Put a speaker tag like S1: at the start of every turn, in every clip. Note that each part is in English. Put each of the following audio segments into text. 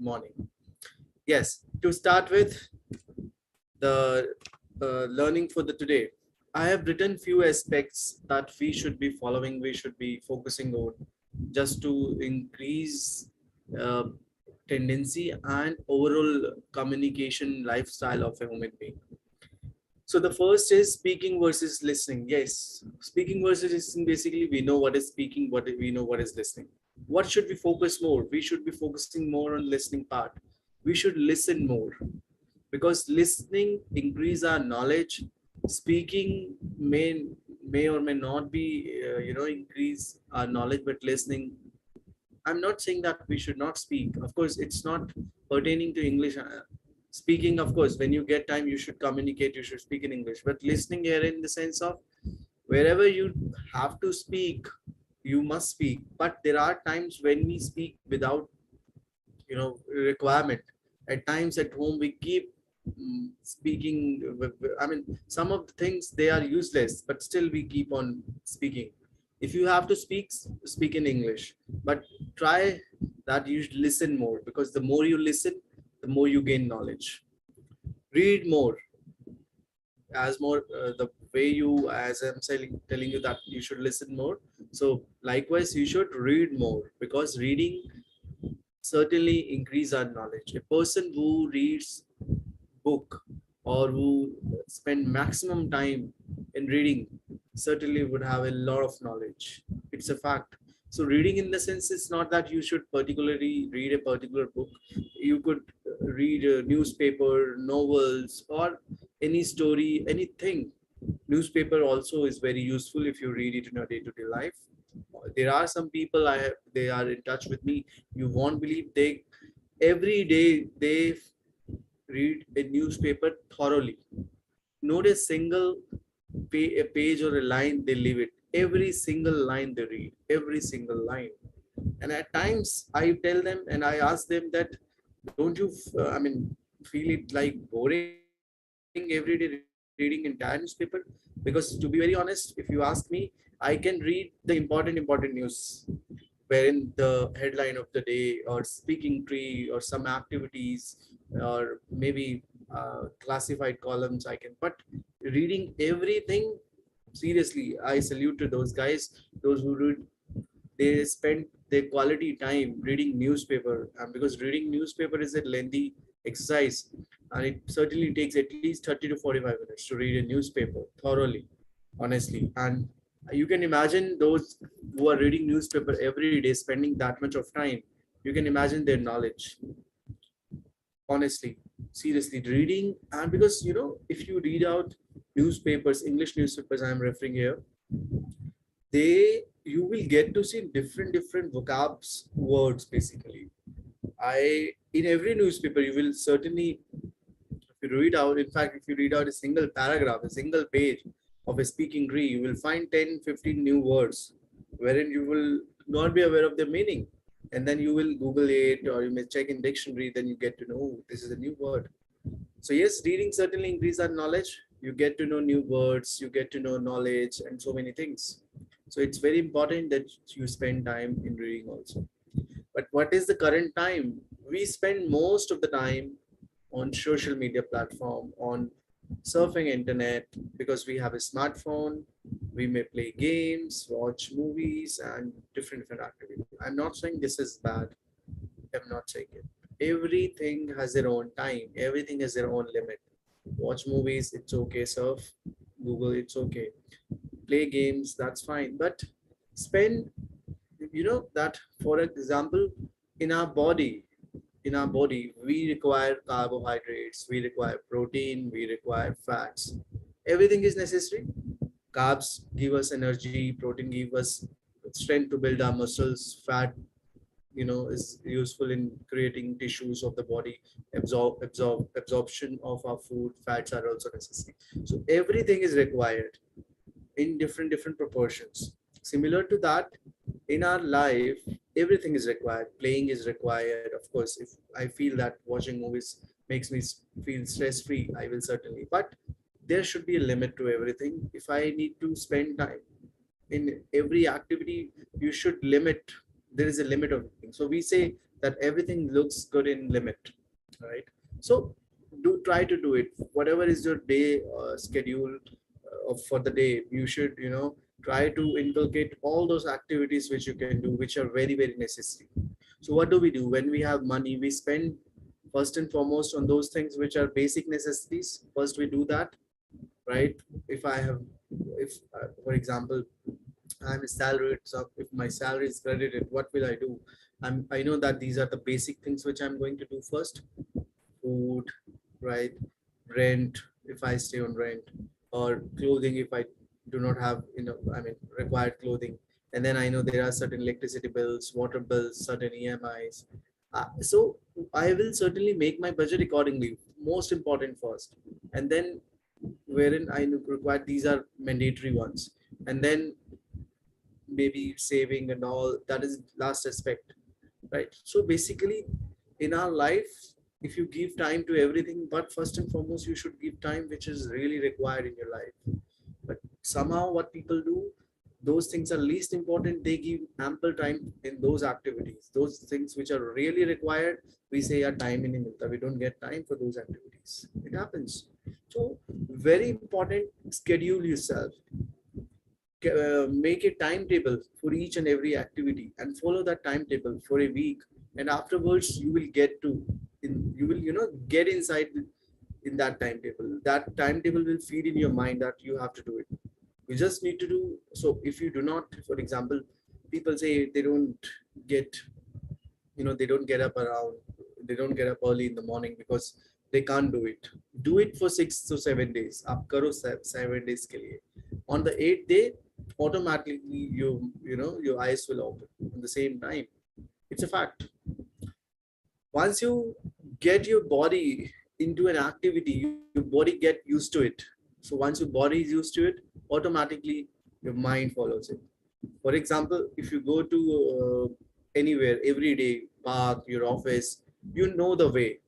S1: morning. Yes, to start with the learning for the today, I have written few aspects that we should be following, we should be focusing on, just to increase uh, tendency and overall communication lifestyle of a human being. So the first is speaking versus listening. Yes, speaking versus listening. Basically, we know what is speaking, what we know what is listening. What should we focus more? We should be focusing more on listening part. We should listen more, because listening increase our knowledge. Speaking may or may not be increase our knowledge, but listening, I'm not saying that we should not speak. Of course, it's not pertaining to English. Speaking, of course, when you get time, you should communicate, you should speak in English. But listening here in the sense of wherever you have to speak, you must speak. But there are times when we speak without, requirement. At times at home, we keep speaking. I mean, some of the things they are useless, but still we keep on speaking. If you have to speak, speak in English, but try that you should listen more, because the more you listen, the more you gain knowledge. Read more, as more the way you, as I'm telling you that you should listen more. So likewise, you should read more, because reading certainly increase our knowledge. A person who reads book or who spend maximum time in reading certainly would have a lot of knowledge. It's a fact. So reading in the sense, it's not that you should particularly read a particular book. You could read a newspaper, novels, or any story, anything. Newspaper also is very useful if you read it in your day-to-day life. There are some people they are in touch with me. You won't believe, they every day they read a newspaper thoroughly. Not a single a page or a line they leave it. Every single line they read, every single line. And at times I tell them and I ask them that, don't you, feel it like boring every day reading entire newspaper? Because to be very honest, if you ask me, I can read the important news, wherein the headline of the day or speaking tree or some activities or maybe classified columns I can, but reading everything, seriously, I salute to those guys, those who read. They spend their quality time reading newspaper, and because reading newspaper is a lengthy exercise, and it certainly takes at least 30 to 45 minutes to read a newspaper thoroughly, honestly. And you can imagine those who are reading newspaper every day spending that much of time. You can imagine their knowledge, honestly, seriously. Reading, and because if you read out newspapers, English newspapers I'm referring here, they, you will get to see different vocabs words. Basically, I in every newspaper you will certainly, if you read out, in fact, if you read out a single paragraph, a single page of a speaking tree, you will find 10, 15 new words, wherein you will not be aware of the meaning. And then you will Google it, or you may check in dictionary, then you get to know, "Oh, this is a new word." So yes, reading certainly increase our knowledge. You get to know new words, you get to know knowledge and so many things. So it's very important that you spend time in reading also. But what is the current time? We spend most of the time on social media platform, on surfing internet, because we have a smartphone. We may play games, watch movies, and different activities. I'm not saying this is bad. I'm not saying it. Everything has their own time. Everything has their own limit. Watch movies, it's okay. Surf, Google, it's okay. Play games, that's fine. But spend, that, for example, in our body, we require carbohydrates, we require protein, we require fats. Everything is necessary. Carbs give us energy, protein give us strength to build our muscles, fat is useful in creating tissues of the body, absorption of our food, fats are also necessary. So everything is required in different proportions. Similar to that, in our life, everything is required. Playing is required. Of course, if I feel that watching movies makes me feel stress free, I will certainly. But there should be a limit to everything. If I need to spend time in every activity, you should limit. There is a limit of everything. So we say that everything looks good in limit, right? So do try to do it. Whatever is your day schedule for the day, you should, try to inculcate all those activities which you can do, which are very, very necessary. So what do we do when we have money? We spend first and foremost on those things which are basic necessities. First we do that, right? If I have, if for example, I'm salaried, so if my salary is credited, what will I do? I know that these are the basic things which I'm going to do first. Food, right? Rent, if I stay on rent, or clothing if I do not have, required clothing. And then I know there are certain electricity bills, water bills, certain EMIs. So I will certainly make my budget accordingly. Most important first, and then wherein I require, these are mandatory ones, and then maybe saving and all, that is last aspect, right? So basically in our life, if you give time to everything, but first and foremost you should give time which is really required in your life. But somehow what people do, those things are least important, they give ample time in those activities, those things which are really required. We say our time in milta, we don't get time for those activities. It happens. So very important, schedule yourself, make a timetable for each and every activity and follow that timetable for a week, and afterwards you will get to, you will, get inside in that timetable. That timetable will feed in your mind that you have to do it. You just need to do. So if you do not, for example, people say they don't get, they don't get up around, they don't get up early in the morning because they can't do it. Do it for 6 to 7 days. Aap karo 7 days ke liye. On the 8th day, automatically your eyes will open at the same time. It's a fact. Once you get your body into an activity, your body get used to it. So once your body is used to it, automatically your mind follows it. For example, if you go to anywhere every day, park, your office, you know the way.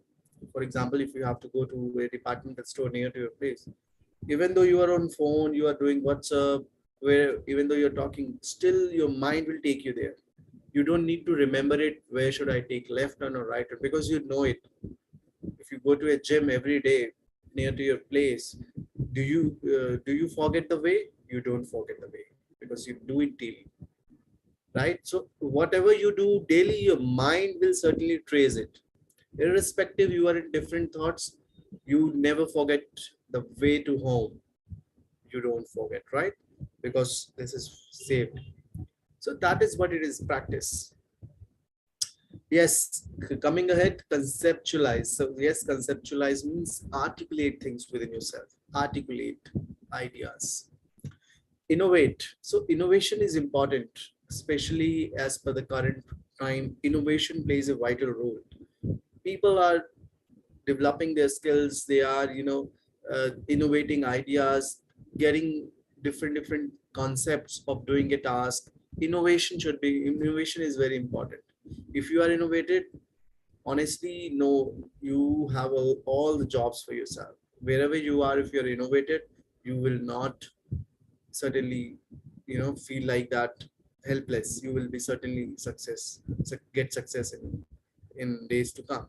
S1: For example, if you have to go to a departmental store near to your place, even though you are on phone, you are doing WhatsApp, where even though you're talking, still your mind will take you there. You don't need to remember it, where should I take, left turn or right turn, because you know it. If you go to a gym every day near to your place, do you forget the way? You don't forget the way because you do it daily, right? So whatever you do daily, your mind will certainly trace it. Irrespective you are in different thoughts, you never forget the way to home. You don't forget, right? Because this is saved. So that is what it is, practice. Yes, coming ahead, conceptualize. So yes, conceptualize means articulate things within yourself, articulate ideas. Innovate. So innovation is important, especially as per the current time. Innovation plays a vital role. People are developing their skills, they are, innovating ideas, getting different concepts of doing a task. Innovation is very important. If you are innovated, honestly, no, you have all the jobs for yourself. Wherever you are, if you're innovated, you will not certainly, feel like that helpless. You will be certainly get success in days to come.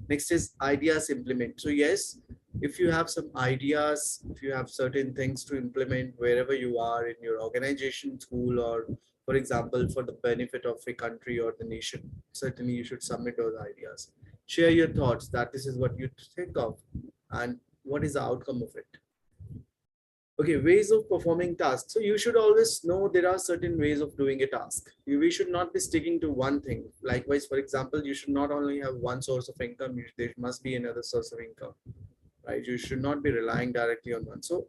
S1: Next is ideas implement. So yes, if you have some ideas, if you have certain things to implement wherever you are in your organization, school, or for example, for the benefit of a country or the nation, certainly you should submit those ideas. Share your thoughts that this is what you think of and what is the outcome of it. Okay, ways of performing tasks. So you should always know there are certain ways of doing a task. We should not be sticking to one thing. Likewise, for example, you should not only have one source of income, there must be another source of income, right? You should not be relying directly on one. So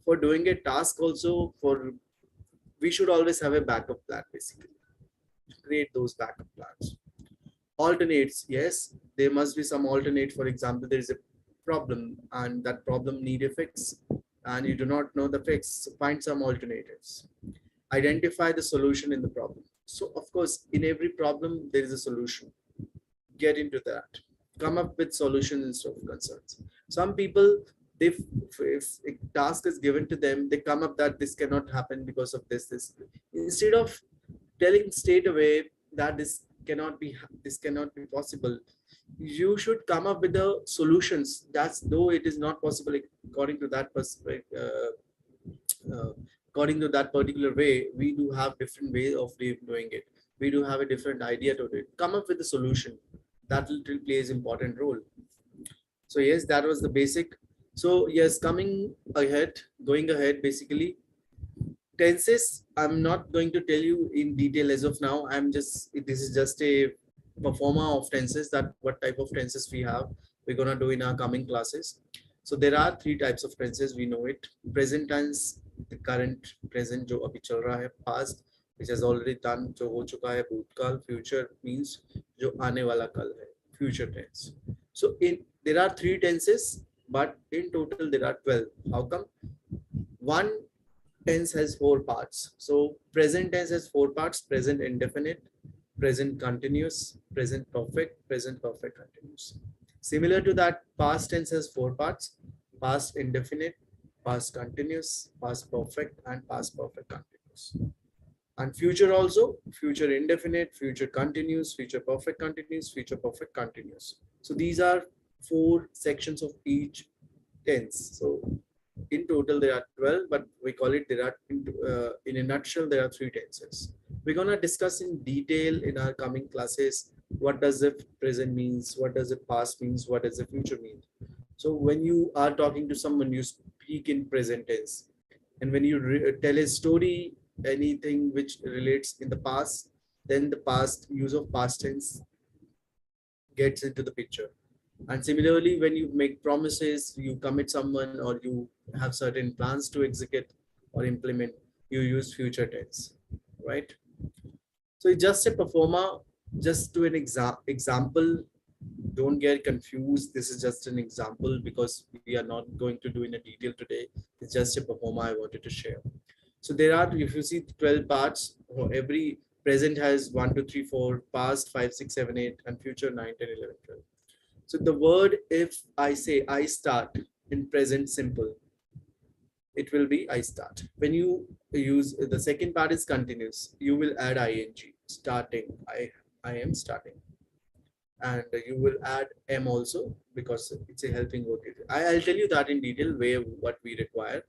S1: for doing a task also, we should always have a backup plan, basically. Create those backup plans. Alternates, yes, there must be some alternate. For example, there is a problem and that problem need a fix and you do not know the fix, so find some alternatives. Identify the solution in the problem. So of course, in every problem, there is a solution. Get into that. Come up with solutions instead of concerns. Some people, if a task is given to them, they come up that this cannot happen because of this. Instead of telling straight away that this cannot be, this cannot be possible. You should come up with the solutions. That's though it is not possible according to that perspective. Uh, According to that particular way, we do have different way of doing it. We do have a different idea to it. Come up with a solution. That will plays important role. So yes, that was the basic. So yes, going ahead, basically tenses. I'm not going to tell you in detail as of now. This is just a performer of tenses, that what type of tenses we have. We're gonna do in our coming classes. So there are three types of tenses. We know it. Present tense, the current, present जो अभी चल रहा है, past which has already done, जो हो चुका है, भूतकाल, future means जो आने वाला कल है, future tense. So there are three tenses, but in total there are 12. How come? One tense has four parts. So present tense has four parts: present indefinite, present continuous, present perfect continuous. Similar to that, past tense has four parts: past indefinite, past continuous, past perfect, and past perfect continuous. And future also: future indefinite, future continuous, future perfect continuous, future perfect continuous. So these are four sections of each tense. So in total there are 12, but we call it, there are in a nutshell there are three tenses. We're going to discuss in detail in our coming classes what does the present means, what does the past means, what does the future mean. So when you are talking to someone, you speak in present tense, and when you tell a story, anything which relates in the past, then the past use of past tense gets into the picture. And similarly, when you make promises, you commit someone, or you have certain plans to execute or implement, you use future tense, right? So it's just a performer, just to an example. Don't get confused. This is just an example because we are not going to do in a detail today. It's just a performer I wanted to share. So there are, if you see 12 parts, every present has 1, 2, 3, 4, past 5, 6, 7, 8, and future 9, 10, 11, 12. So the word, if I say I start in present simple, it will be I start. When you use the second part is continuous, you will add ing, starting, I am starting. And you will add am also because it's a helping word. I'll tell you that in detail where what we require.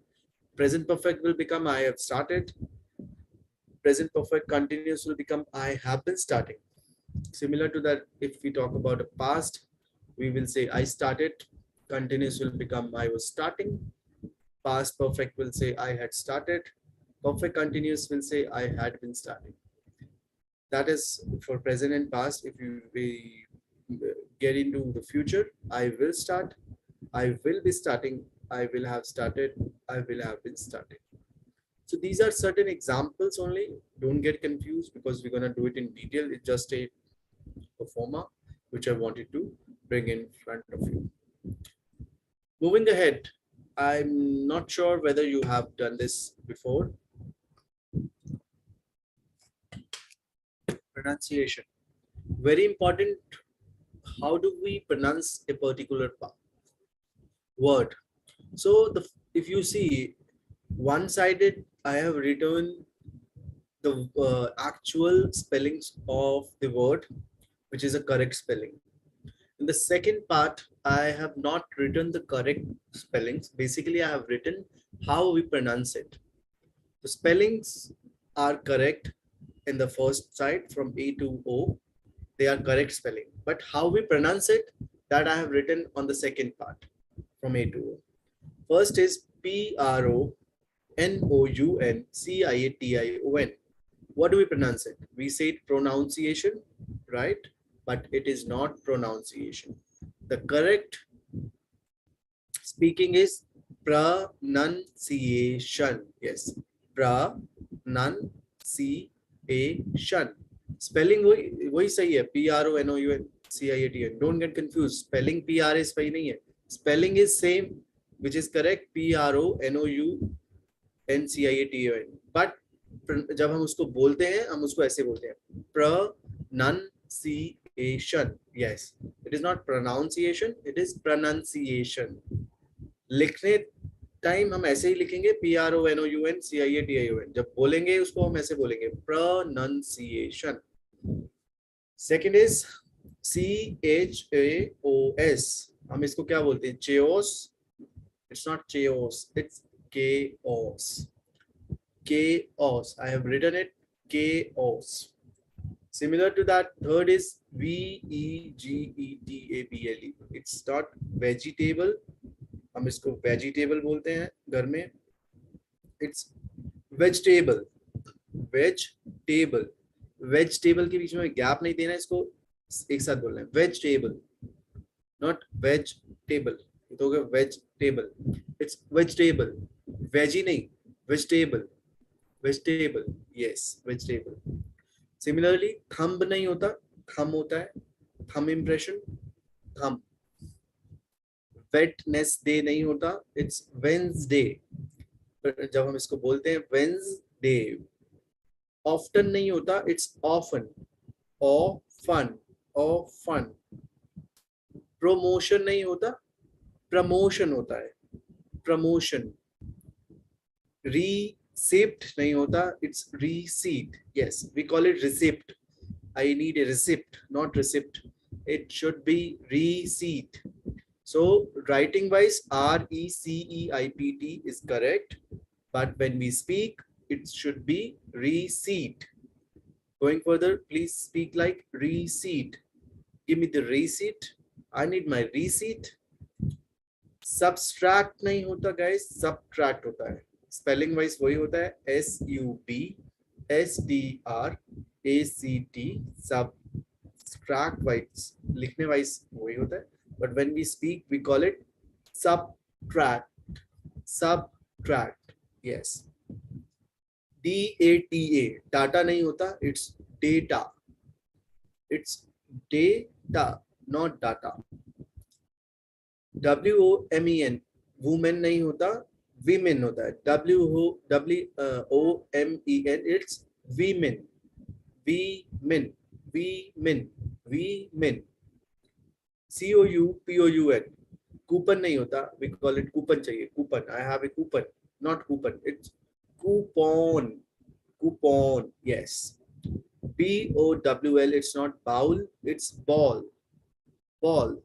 S1: Present perfect will become I have started. Present perfect continuous will become I have been starting. Similar to that, if we talk about a past, we will say I started. Continuous will become I was starting. Past perfect will say I had started. Perfect continuous will say I had been starting. That is for present and past. If we get into the future, I will start, I will be starting, I will have started, I will have been starting. So these are certain examples only. Don't get confused because we're going to do it in detail. It's just a performer which I wanted to bring in front of you. Moving ahead, I'm not sure whether you have done this before. Pronunciation. Very important. How do we pronounce a particular word? So if you see one-sided, I have written the actual spellings of the word, which is a correct spelling. In the second part, I have not written the correct spellings. Basically, I have written how we pronounce it. The spellings are correct in the first side from A to O. They are correct spelling. But how we pronounce it, that I have written on the second part from A to O. First is PRONOUNCIATION. What do we pronounce it? We say it pronunciation, right? But it is not pronunciation. The correct speaking is pronunciation. Yes, pronunciation. Spelling वही सही है. PRONOUNCIATN. Don't get confused. Spelling PR is सही नहीं है. Spelling is same, which is correct. PRONOUNCIATN. But जब हम उसको बोलते हैं, हम उसको ऐसे बोलते हैं. Pronunciation. Yes, it is not pronunciation. It is pronunciation. लिखने टाइम हम ऐसे ही लिखेंगे PRONOUNCIATION. जब बोलेंगे उसको हम ऐसे बोलेंगे pronunciation. Second is CHAOS. हम इसको क्या बोलते हैं? chaos. It's not chaos, it's chaos. Chaos, I have written it, chaos. Similar to that, third is VEGETABLE. It's not vegetable, हम इसको vegetable बोलते हैं घर में. It's vegetable. Vegetable. Vegetable के बीच में गैप नहीं देना, इसको एक साथ बोलना है. Vegetable, not vegetable. ये तो हो गया vegetable. It's vegetable. Veggie नहीं, vegetable. Vegetable. Yes, vegetable. Similarly, thumb नहीं होता, thumb होता है. Thumb impression, thumb. Wednesday नहीं होता, it's Wednesday. जब हम इसको बोलते हैं Wednesday. Often नहीं होता, it's often. Often. Often. Promotion नहीं होता, promotion होता है. Promotion. Receipt नहीं होता, it's receipt. Yes, we call it receipt. I need a receipt, not receipt. It should be receipt. So writing wise, RECEIPT is correct, but when we speak, it should be receipt. Going further, please speak like receipt. Give me the receipt. I need my receipt. Subtract नहीं होता guys, subtract होता है. Spelling wise वही होता है, SUBSTRACT. Subtract wise, लिखने wise वही होता है, but when we speak we call it subtract. Subtract. Yes. DATA, data नहीं होता, it's data. It's data, not data. WOMEN, women नहीं होता, women होता है. WOMEN, it's women. Women. Women. Women. COUPOUN, coupon नहीं होता, we call it coupon चाहिए. Coupon, I have a coupon, not coupon, it's coupon. Coupon. Yes. BOWL, it's not bowl, it's ball. Ball.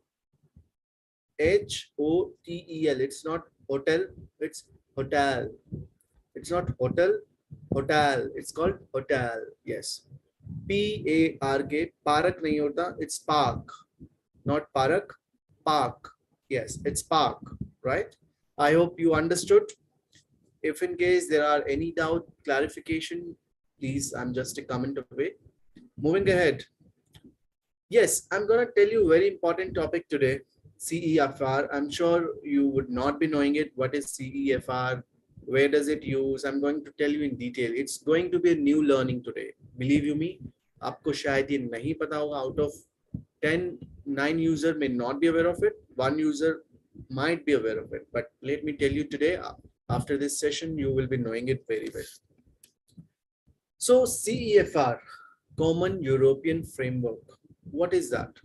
S1: HOTEL, it's not hotel, it's hotel. It's not hotel, hotel, it's called hotel. Yes. PARK, park नहीं होता, it's park, not park, park. Yes, it's park, right? I hope you understood. If in case there are any doubt, clarification, please, I'm just a comment away. Moving ahead. Yes, I'm going to tell you a very important topic today, CEFR. I'm sure you would not be knowing it. What is CEFR? Where does it use? I'm going to tell you in detail. It's going to be a new learning today. Believe you me, आपको शायद ये नहीं पता होगा. Out of 10, 9 user may not be aware of it. 1 user might be aware of it. But let me tell you today, after this session, you will be knowing it very well. So CEFR, Common European Framework. What is that?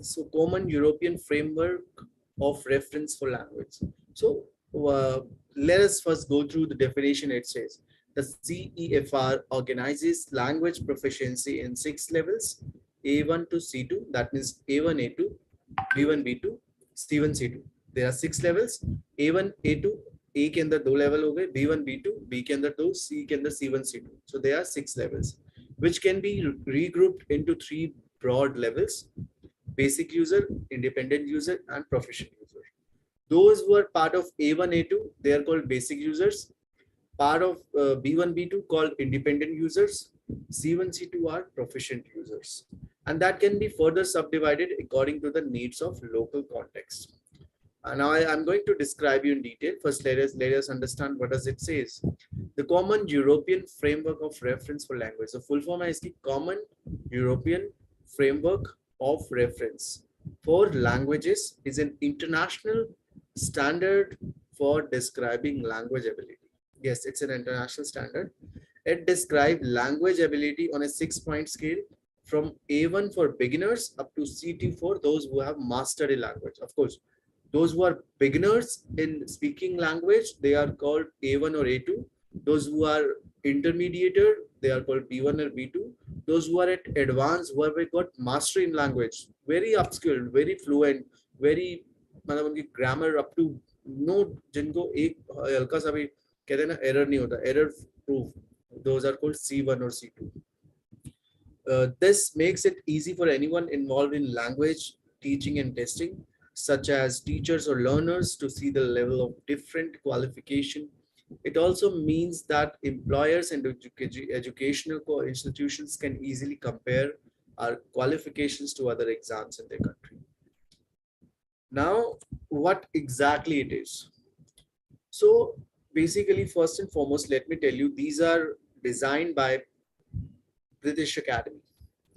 S1: So Common European Framework of Reference for Language. So let us first go through the definition. It says the CEFR organizes language proficiency in 6 levels, A1 to C2. That means A1, A2, B1, B2, C1, C2. There are 6 levels. A1, A2, A के अंदर 2 level हो गए, B1, B2, B के अंदर 2, C के अंदर C1, C2. So there are 6 levels, which can be regrouped into 3 broad levels: basic user, independent user, and proficient user. Those who are part of A1, A2, they are called basic users. Part of B1, B2 called independent users. C1, C2 are proficient users. And that can be further subdivided according to the needs of local context. And now I'm going to describe you in detail. First, let us understand what does it says. The Common European Framework of Reference for Language. The full form is the Common European Framework of Reference for Languages is an international standard for describing language ability. Yes, it's an international standard. It describes language ability on a 6-point scale from A1 for beginners up to C2 for those who have mastered a language. Of course, those who are beginners in speaking language, they are called A1 or A2. Those who are intermediate, they are called B1 or B2. Those who are at advanced, who have got mastery in language, very upskilled, very fluent, very मतलब उनकी grammar up to no, जिनको एक हल्का सा भी कहते हैं ना error नहीं होता, error proof, those are called C1 or C2. This makes it easy for anyone involved in language teaching and testing, such as teachers or learners, to see the level of different qualification. It also means that employers and educational institutions can easily compare our qualifications to other exams in their country. Now, what exactly it is? So basically, first and foremost, let me tell you, these are designed by British Academy.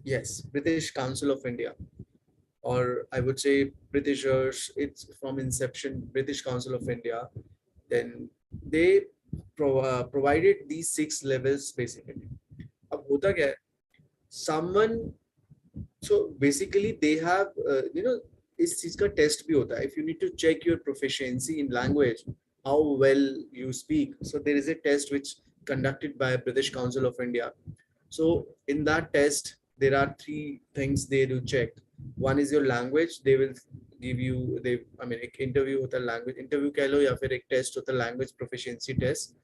S1: Yes, British Council of India, or I would say Britishers. It's from inception, British Council of India. Then they provided these 6 levels basically. अब होता क्या है? Someone, so basically they have इस चीज का test भी होता है. If you need to check your proficiency in language, how well you speak, so there is a test which conducted by British Council of India. So in that test, there are 3 things they do check. One is your language. They will give you, they, I mean, एक interview होता है, language interview कह लो, या फिर एक test होता है, language proficiency test,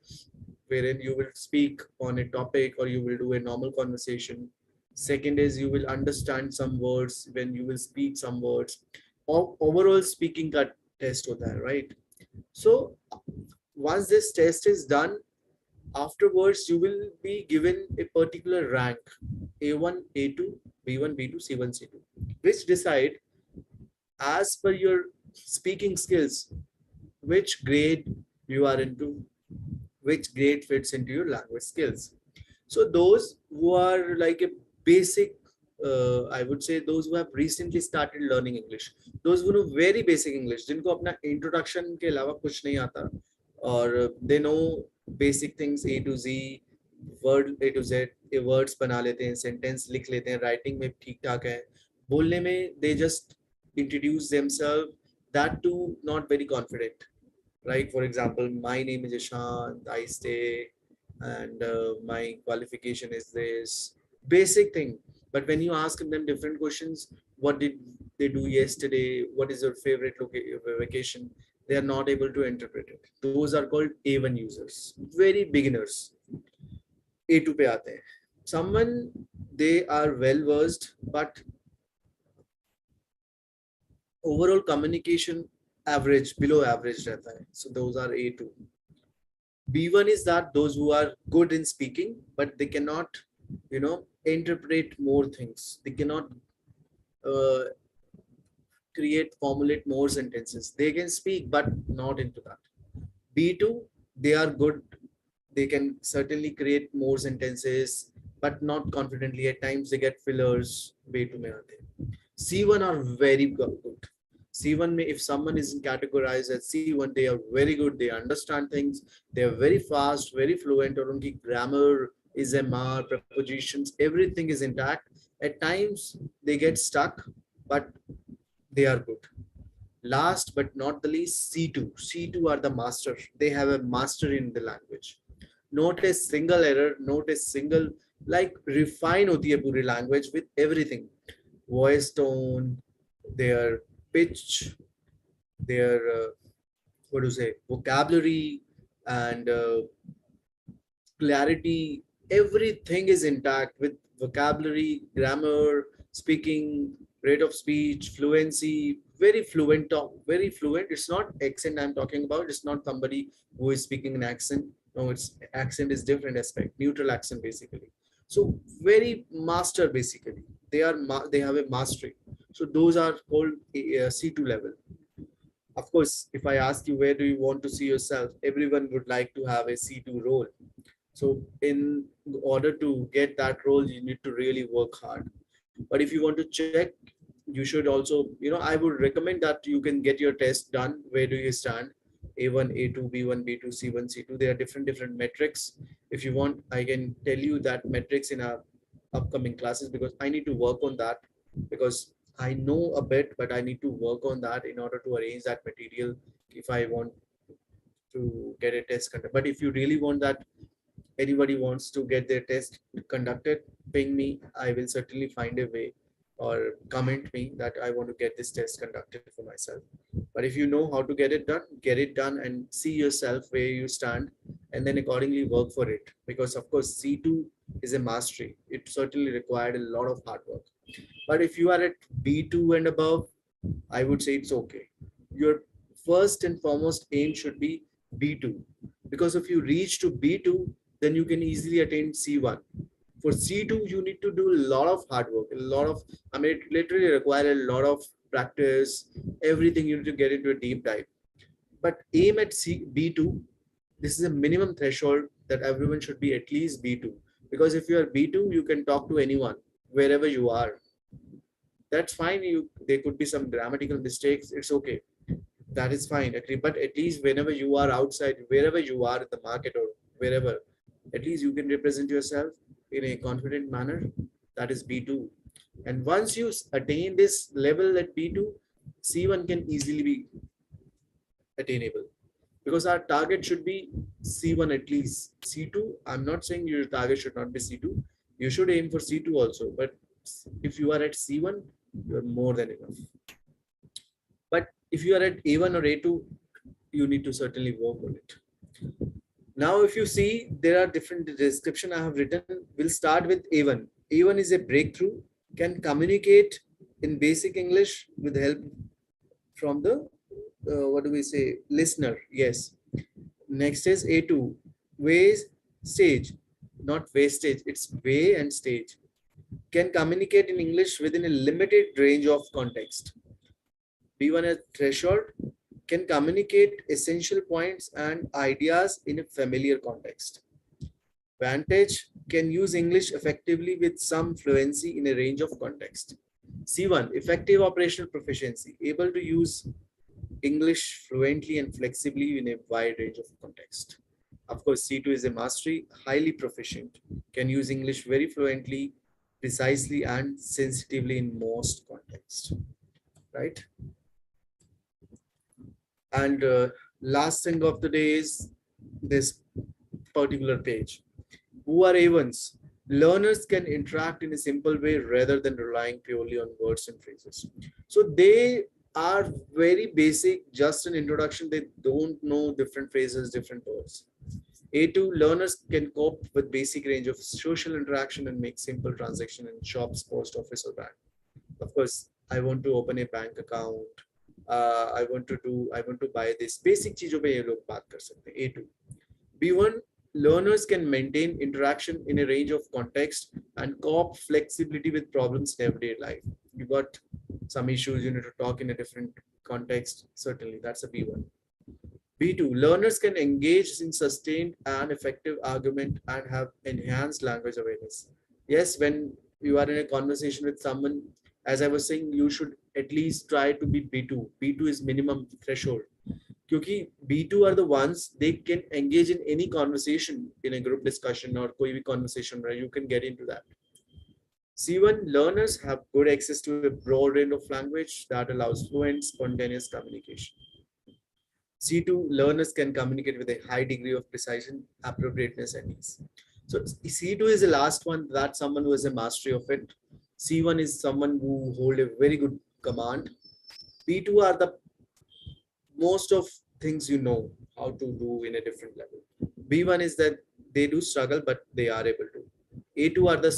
S1: wherein you will speak on a topic or you will do a normal conversation. Second is you will understand some words when you will speak some words. Overall speaking का test होता है, right? So once this test is done, afterwards you will be given a particular rank, A1, A2, B1, B2, C1, C2, which decide as per your speaking skills which grade you are into, which grade fits into your language skills. So those who are like a basic, I would say those who have recently started learning English, those who know very basic English, जिनको अपना introduction के अलावा कुछ नहीं आता, और they know basic things A to Z, word A to Z, ये words बना लेते हैं, sentence लिख लेते हैं, writing में ठीक ठाक है, बोलने में they just introduce themselves, that too not very confident. Right? For example, my name is Ishant, I stay, and my qualification is this. Basic thing. But when you ask them different questions, what did they do yesterday? What is your favorite vacation? They are not able to interpret it. Those are called A1 users, very beginners. A2 पे आते हैं. Someone, they are well versed, but overall communication average, below average रहता है. So those are A2. B1 is that those who are good in speaking, but they cannot, interpret more things. They cannot formulate more sentences. They can speak, but not into that. B2, they are good. They can certainly create more sentences, but not confidently. At times they get fillers. B2 में आते हैं. C1 are very good. C1 may, if someone is categorized as C1, they are very good. They understand things. They are very fast, very fluent. और उनकी grammar is MR, prepositions, everything is intact. At times they get stuck, but they are good. Last but not the least, C2. C2 are the master. They have a mastery in the language. Not a single error, not a single, like refine होती है पूरी language with everything. Voice tone, their pitch, their what do you say, vocabulary, and clarity. Everything is intact with vocabulary, grammar, speaking, rate of speech, fluency. Very fluent talk, very fluent. It's not accent I'm talking about. It's not somebody who is speaking an accent. No, it's accent is different aspect, neutral accent basically. So very master basically. They have a mastery. So those are called C2 level. Of course, if I ask you where do you want to see yourself, everyone would like to have a C2 role. So in order to get that role, you need to really work hard. But if you want to check, you should also, I would recommend that you can get your test done. Where do you stand? A1, A2, B1, B2, C1, C2. There are different metrics. If you want, I can tell you that metrics in our upcoming classes, because I need to work on that, because I know a bit, but I need to work on that in order to arrange that material if I want to get a test conduct. But if you really want that anybody wants to get their test conducted, ping me. I will certainly find a way, or comment me that I want to get this test conducted for myself. But if you know how to get it done and see yourself where you stand, and then accordingly work for it. Because of course, C2 is a mastery. It certainly required a lot of hard work. But if you are at B2 and above, I would say it's okay. Your first and foremost aim should be B2. Because if you reach to B2, then you can easily attain C1. For C2, you need to do a lot of hard work, a lot of, I mean, it literally requires a lot of practice, everything you need to get into a deep dive. But aim at B2. This is a minimum threshold that everyone should be at least B2. Because if you are B2, you can talk to anyone, wherever you are. That's fine. There could be some grammatical mistakes. It's okay. That is fine. But at least whenever you are outside, wherever you are in the market or wherever, at least you can represent yourself in a confident manner. That is B2. And once you attain this level at B2, C1 can easily be attainable, because our target should be C1 at least. C2, I'm not saying your target should not be C2. You should aim for C2 also. But if you are at C1, you are more than enough. But if you are at A1 or A2, you need to certainly work on it. Now, if you see, there are different description I have written. We'll start with A1. A1 is a breakthrough, can communicate in basic English with help from the, what do we say, listener. Yes. Next is A2, ways, stage, not wastage, it's way and stage. Can communicate in English within a limited range of context. B1 as threshold, can communicate essential points and ideas in a familiar context. Vantage, can use English effectively with some fluency in a range of context. C1, effective operational proficiency, able to use English fluently and flexibly in a wide range of context. Of course, C2 is a mastery, highly proficient, can use English very fluently, precisely and sensitively in most contexts, right? And last thing of the day is this particular page. Who are A1s? Learners can interact in a simple way rather than relying purely on words and phrases. So they are very basic, just an introduction. They don't know different phrases, different words. A2, learners can cope with basic range of social interaction and make simple transaction in shops, post office or bank. Of course, I want to open a bank account. I want to buy this. Basic चीजों पे ये लोग बात कर सकते हैं. A2. B1, learners can maintain interaction in a range of context and cope flexibility with problems in everyday life. You got some issues, you need to talk in a different context. Certainly, that's a B1. B2, learners can engage in sustained and effective argument and have enhanced language awareness. Yes, when you are in a conversation with someone, as I was saying, you should at least try to be B2. B2 is minimum threshold. Because B2 are the ones, they can engage in any conversation in a group discussion or koi bhi conversation where you can get into that. C1, learners have good access to a broad range of language that allows fluent, spontaneous communication. C2, learners can communicate with a high degree of precision, appropriateness, and ease. So C2 is the last one, that's someone who has a mastery of it. C1 is someone who hold a very good command. B2 are the most of things you know how to do in a different level. B1 is that they do struggle, but they are able to. A2 are the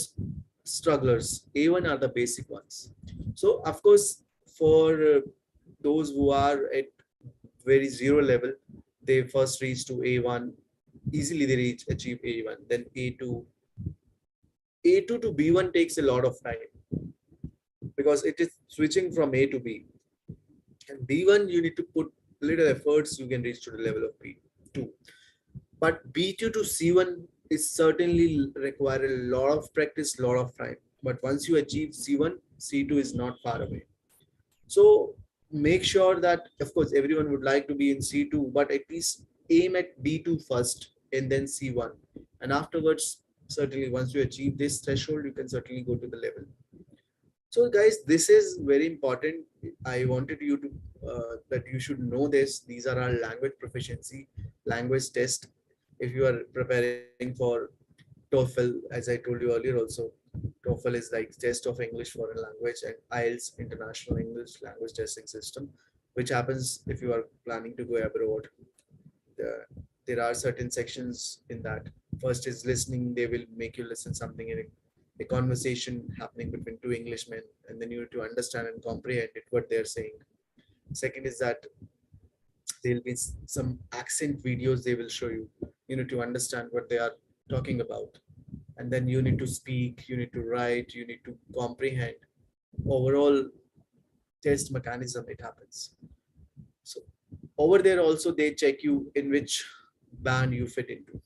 S1: strugglers. A1 are the basic ones. So of course, for those who are at very zero level, they first reach to A1. Easily they achieve A1, then A2. A2 to B1 takes a lot of time because it is switching from A to B. And B1, you need to put little efforts, you can reach to the level of B2. But B2 to C1 is certainly require a lot of practice, lot of time. But once you achieve C1, C2 is not far away. So make sure that, of course, everyone would like to be in C2, but at least aim at B2 first and then C1. And afterwards, certainly once you achieve this threshold, you can certainly go to the level. So guys, this is very important. I wanted you to, that you should know this. These are our language proficiency, language test. If you are preparing for TOEFL, as I told you earlier also, TOEFL is like test of English foreign language, and IELTS International English Language Testing System, which happens if you are planning to go abroad. The, there are certain sections in that. First is listening. They will make you listen something in a conversation happening between two Englishmen, and then you need to understand and comprehend it, what they're saying. Second is that there'll be some accent videos they will show you. You need to understand what they are talking about. And then you need to speak, you need to write, you need to comprehend. Overall test mechanism, it happens. So over there also they check you in which band you fit into.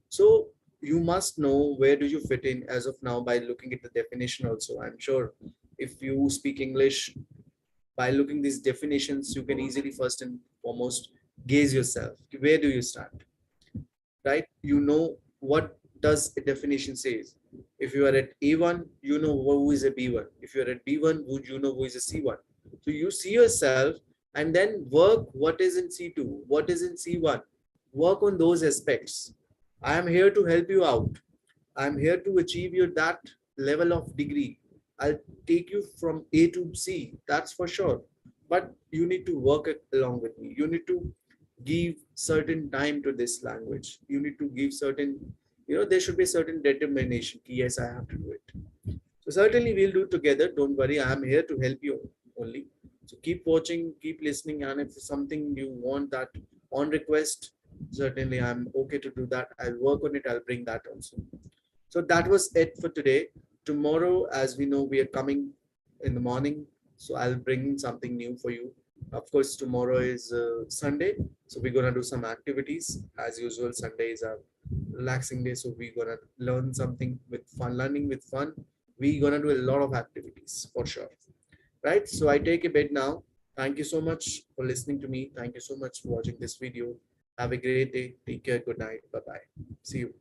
S1: So you must know where do you fit in as of now by looking at the definition also. I'm sure if you speak English, by looking these definitions, you can easily first and foremost gauge yourself. Where do you stand? Right? You know what does a definition says. If you are at A1, you know who is a B1. If you are at B1, would you know who is a C1? So you see yourself and then work what is in C2, what is in C1. Work on those aspects. I am here to help you out. I'm here to achieve you that level of degree. I'll take you from A to C, that's for sure. But you need to work along with me. You need to give certain time to this language. You need to give certain, there should be certain determination. Yes, I have to do it. So certainly we'll do it together. Don't worry. I'm here to help you only. So keep watching, keep listening. And if something you want that on request, certainly I'm okay to do that. I'll work on it. I'll bring that also. So that was it for today. Tomorrow, as we know, we are coming in the morning. So I'll bring something new for you. Of course, tomorrow is Sunday. So we're going to do some activities. As usual, Sunday is a relaxing day. So we're going to learn something with fun, learning with fun. We're going to do a lot of activities for sure. Right? So I take a bit now. Thank you so much for listening to me. Thank you so much for watching this video. Have a great day. Take care. Good night. Bye-bye. See you.